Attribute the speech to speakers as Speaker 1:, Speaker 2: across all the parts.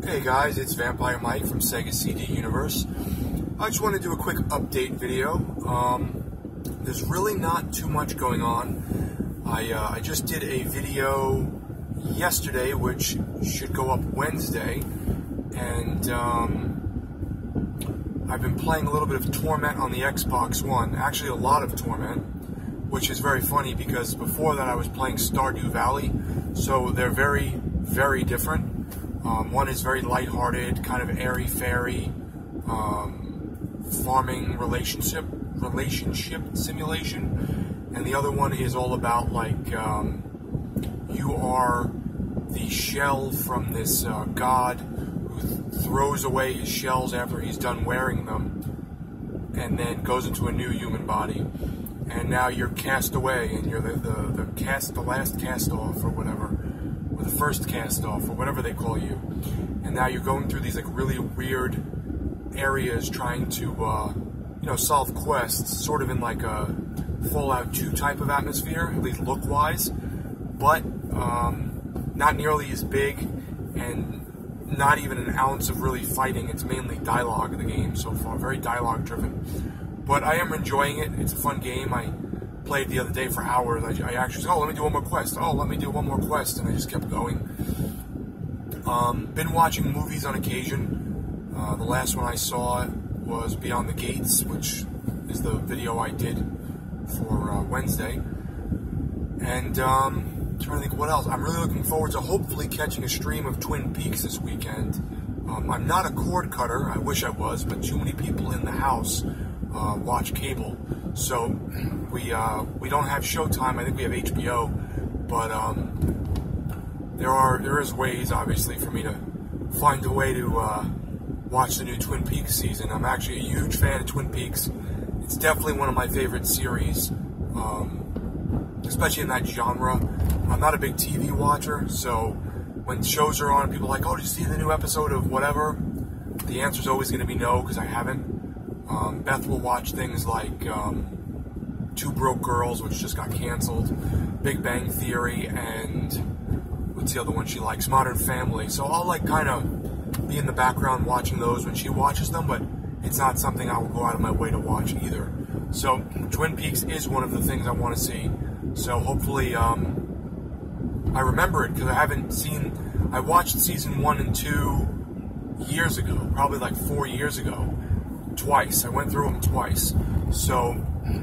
Speaker 1: Hey guys, it's Vampire Mike from Sega CD Universe. I just want to do a quick update video. There's really not too much going on. I just did a video yesterday, which should go up Wednesday, and I've been playing a little bit of Torment on the Xbox One. Actually, a lot of Torment, which is very funny because before that I was playing Stardew Valley, so they're very, very different. One is very lighthearted, kind of airy-fairy, farming relationship simulation, and the other one is all about like you are the shell from this god who throws away his shells after he's done wearing them, and then goes into a new human body, and now you're cast away, and you're the last cast off or whatever. Or the first cast off, or whatever they call you, and now you're going through these like really weird areas trying to, solve quests, sort of in like a Fallout 2 type of atmosphere, at least look-wise, but not nearly as big, and not even an ounce of really fighting. It's mainly dialogue in the game so far, very dialogue-driven. But I am enjoying it. It's a fun game. I played the other day for hours. I actually said, oh, let me do one more quest. Oh, let me do one more quest. And I just kept going. Been watching movies on occasion. The last one I saw was Beyond the Gates, which is the video I did for Wednesday. And trying to think what else. I'm really looking forward to hopefully catching a stream of Twin Peaks this weekend. I'm not a cord cutter. I wish I was, but too many people in the house watch cable. So we don't have Showtime. I think we have HBO, but there is ways, obviously, for me to find a way to watch the new Twin Peaks season. I'm actually a huge fan of Twin Peaks. It's definitely one of my favorite series, especially in that genre. I'm not a big TV watcher, so when shows are on, people are like, oh, did you see the new episode of whatever? The answer's always going to be no, because I haven't. Beth will watch things like Two Broke Girls, which just got canceled, Big Bang Theory, and what's the other one she likes? Modern Family. So I'll like kind of be in the background watching those when she watches them, but it's not something I will go out of my way to watch either. So Twin Peaks is one of the things I want to see. So hopefully I remember it, because I watched season 1 and 2 years ago, probably like 4 years ago. Twice. I went through them twice. So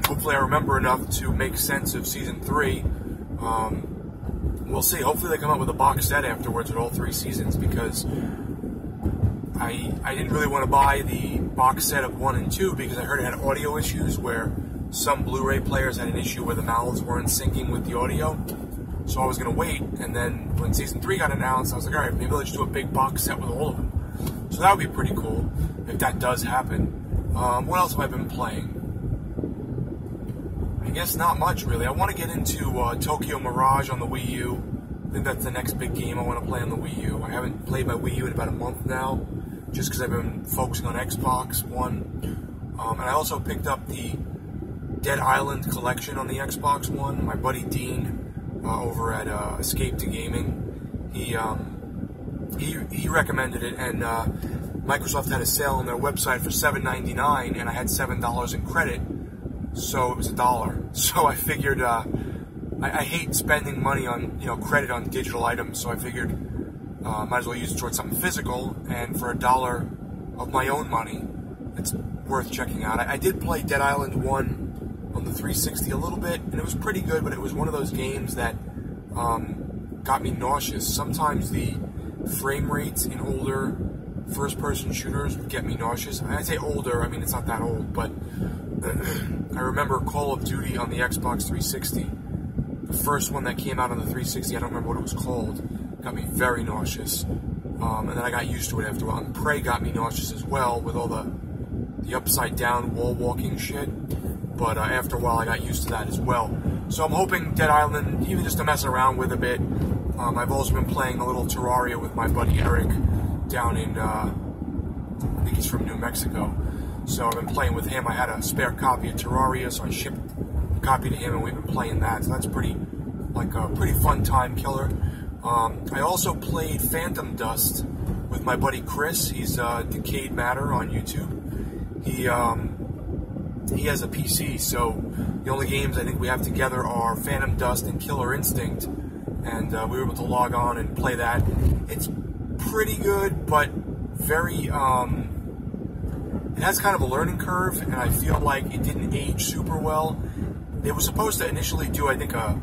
Speaker 1: hopefully I remember enough to make sense of season 3. We'll see. Hopefully they come up with a box set afterwards with all 3 seasons, because I didn't really want to buy the box set of 1 and 2 because I heard it had audio issues where some Blu-ray players had an issue where the mouths weren't syncing with the audio. So I was going to wait, and then when season 3 got announced, I was like, alright, maybe let's do a big box set with all of them. So that would be pretty cool if that does happen. What else have I been playing? I guess not much, really. I want to get into Tokyo Mirage on the Wii U. I think that's the next big game I want to play on the Wii U. I haven't played my Wii U in about a month now, just because I've been focusing on Xbox One. And I also picked up the Dead Island collection on the Xbox One. My buddy Dean over at Escape to Gaming, he recommended it, and Microsoft had a sale on their website for $7.99, and I had $7 in credit, so it was $1. So I figured I hate spending money on credit on digital items, so I figured might as well use it towards something physical, and for $1 of my own money, it's worth checking out. I did play Dead Island 1 on the 360 a little bit, and it was pretty good, but it was one of those games that got me nauseous. Sometimes the frame rates in older first-person shooters would get me nauseous. I say older, I mean it's not that old, but I remember Call of Duty on the Xbox 360. The first one that came out on the 360, I don't remember what it was called, got me very nauseous. And then I got used to it after a while. And Prey got me nauseous as well, with all the upside-down wall-walking shit. But after a while, I got used to that as well. So I'm hoping Dead Island, even just to mess around with a bit. I've also been playing a little Terraria with my buddy Eric down in, I think he's from New Mexico. So I've been playing with him. I had a spare copy of Terraria, so I shipped a copy to him, and we've been playing that. So that's pretty fun time killer. I also played Phantom Dust with my buddy Chris. He's Decayed Matter on YouTube. He has a PC, so the only games I think we have together are Phantom Dust and Killer Instinct, and we were able to log on and play that. It's pretty good, but very, it has kind of a learning curve, and I feel like it didn't age super well. They were supposed to initially do, I think, a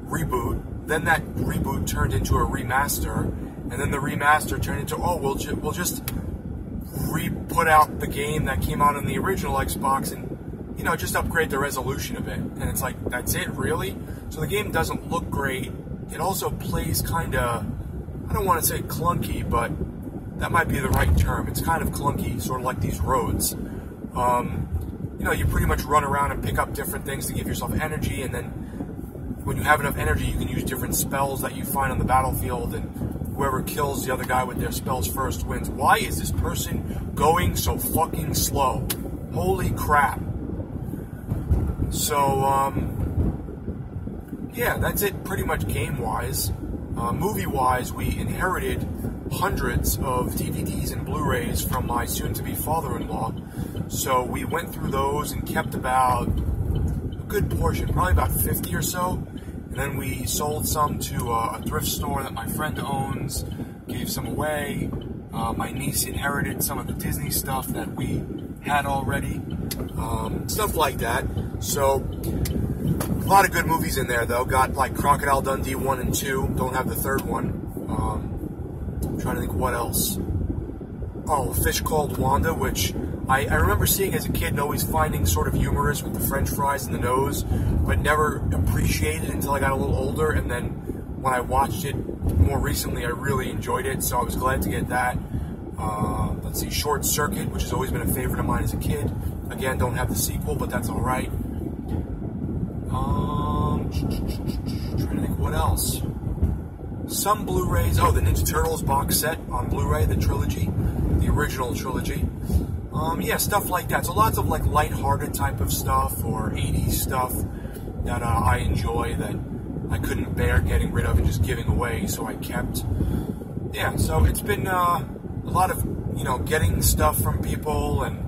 Speaker 1: reboot, then that reboot turned into a remaster, and then the remaster turned into, oh, we'll just re-put out the game that came out on the original Xbox and, you know, just upgrade the resolution a bit. And it's like, that's it, really? So the game doesn't look great. It also plays kind of, I don't want to say clunky, but that might be the right term. It's kind of clunky, sort of like these roads. You know, you pretty much run around and pick up different things to give yourself energy, and then when you have enough energy, you can use different spells that you find on the battlefield, and whoever kills the other guy with their spells first wins. Why is this person going so fucking slow? Holy crap. So, yeah, that's it pretty much game-wise. Movie-wise, we inherited hundreds of DVDs and Blu-rays from my soon-to-be father-in-law. So we went through those and kept about a good portion, probably about 50 or so. And then we sold some to a thrift store that my friend owns, gave some away. My niece inherited some of the Disney stuff that we had already. Stuff like that. So, a lot of good movies in there, though. Got, like, Crocodile Dundee 1 and 2. Don't have the third one. I'm trying to think what else. Oh, A Fish Called Wanda, which I remember seeing as a kid and always finding sort of humorous with the french fries and the nose, but never appreciated until I got a little older. And then when I watched it more recently, I really enjoyed it, so I was glad to get that. Let's see, Short Circuit, which has always been a favorite of mine as a kid. Again, don't have the sequel, but that's all right. Trying to think what else. Some Blu-rays. Oh, the Ninja Turtles box set on Blu-ray, the trilogy, the original trilogy. Yeah, stuff like that. So lots of like light-hearted type of stuff or 80s stuff that I enjoy that I couldn't bear getting rid of and just giving away, so I kept. Yeah, so it's been a lot of, you know, getting stuff from people and.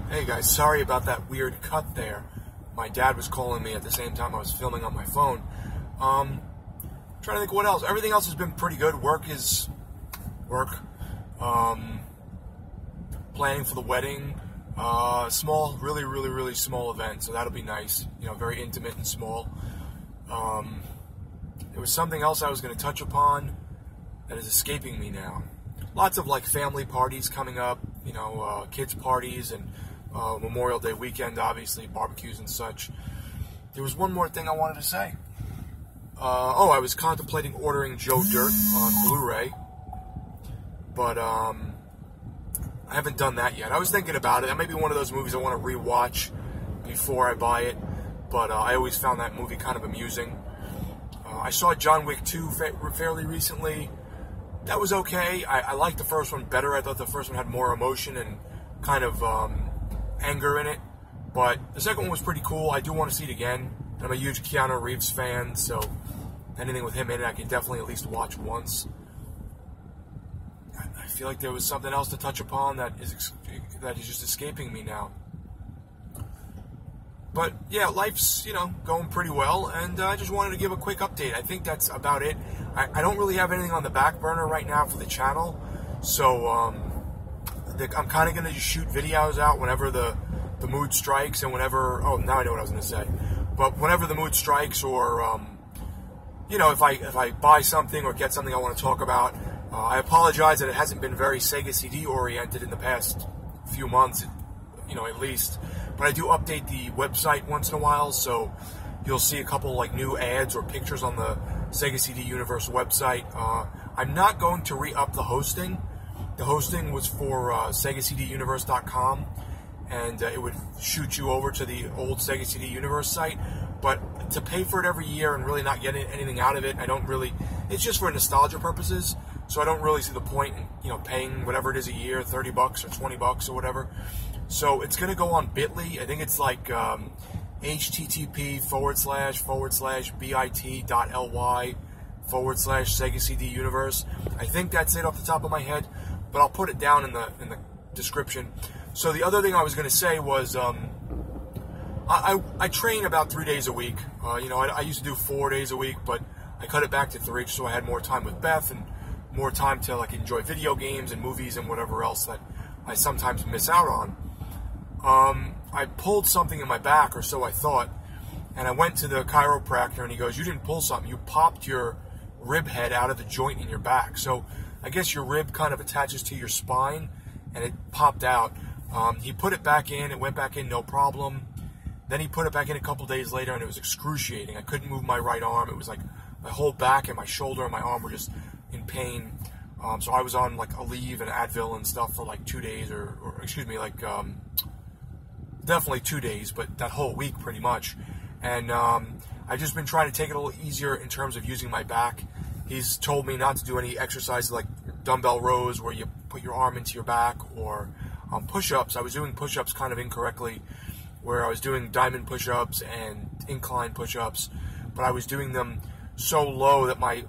Speaker 1: Hey guys, sorry about that weird cut there. My dad was calling me at the same time I was filming on my phone. Trying to think what else. Everything else has been pretty good. Work is work. Planning for the wedding. Small, really small event, so that'll be nice. You know, very intimate and small. There was something else I was going to touch upon that is escaping me now. Lots of like family parties coming up, you know, kids parties and Memorial Day weekend, obviously, barbecues and such. There was one more thing I wanted to say. Oh, I was contemplating ordering Joe Dirt on Blu-ray, but I haven't done that yet. I was thinking about it. That may be one of those movies I want to rewatch before I buy it, but I always found that movie kind of amusing. I saw John Wick 2 fairly recently. That was okay. I liked the first one better. I thought the first one had more emotion and kind of anger in it, but the second one was pretty cool. I do want to see it again. I'm a huge Keanu Reeves fan, so anything with him in it I can definitely at least watch once. I feel like there was something else to touch upon that is just escaping me now. But yeah, life's, you know, going pretty well, and I just wanted to give a quick update. I think that's about it. I don't really have anything on the back burner right now for the channel, so I'm kind of going to just shoot videos out whenever the mood strikes, and whenever, oh, now I know what I was going to say, but whenever the mood strikes, or you know, if I buy something or get something I want to talk about. I apologize that it hasn't been very Sega CD oriented in the past few months, you know, at least, but I do update the website once in a while, so you'll see a couple like new ads or pictures on the Sega CD Universe website. I'm not going to re-up the hosting. The hosting was for SegaCDUniverse.com, and it would shoot you over to the old Sega CD Universe site. But to pay for it every year and really not get anything out of it, I don't really. It's just for nostalgia purposes, so I don't really see the point in, you know, paying whatever it is a year, $30 or $20 or whatever. So it's going to go on Bitly. I think it's like http:// bit.ly Sega CD Universe. I think that's it off the top of my head, but I'll put it down in the description. So the other thing I was going to say was I train about 3 days a week. You know, I used to do 4 days a week, but I cut it back to 3 so I had more time with Beth and more time to like enjoy video games and movies and whatever else that I sometimes miss out on. I pulled something in my back, or so I thought, and I went to the chiropractor and he goes, "You didn't pull something, you popped your rib head out of the joint in your back." So I guess your rib kind of attaches to your spine and it popped out. He put it back in, it went back in no problem. Then he put it back in a couple days later and it was excruciating. I couldn't move my right arm. It was like my whole back and my shoulder and my arm were just in pain. So I was on like Aleve and Advil and stuff for like 2 days, or excuse me, like definitely 2 days, but that whole week pretty much. And I've just been trying to take it a little easier in terms of using my back. He's told me not to do any exercises like dumbbell rows where you put your arm into your back, or push-ups. I was doing push-ups kind of incorrectly, where I was doing diamond push-ups and incline push-ups, but I was doing them so low that my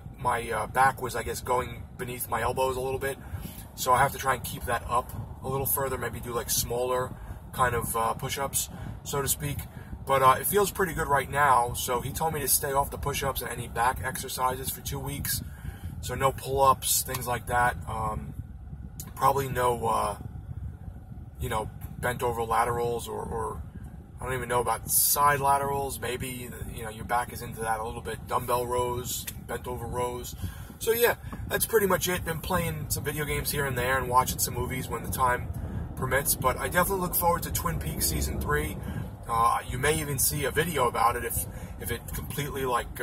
Speaker 1: back was, I guess, going beneath my elbows a little bit. So I have to try and keep that up a little further, maybe do like smaller kind of push-ups, so to speak. But it feels pretty good right now, so he told me to stay off the push-ups and any back exercises for 2 weeks. So no pull-ups, things like that. Probably no, you know, bent-over laterals, or I don't even know about side laterals. Maybe, you know, your back is into that a little bit. Dumbbell rows, bent-over rows. So yeah, that's pretty much it. Been playing some video games here and there and watching some movies when the time permits. But I definitely look forward to Twin Peaks Season 3. You may even see a video about it if it completely, like,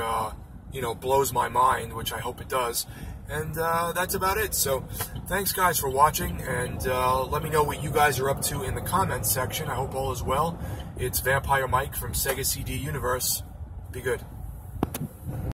Speaker 1: you know, blows my mind, which I hope it does. And that's about it. So thanks, guys, for watching, and let me know what you guys are up to in the comments section. I hope all is well. It's Vampire Mike from Sega CD Universe. Be good.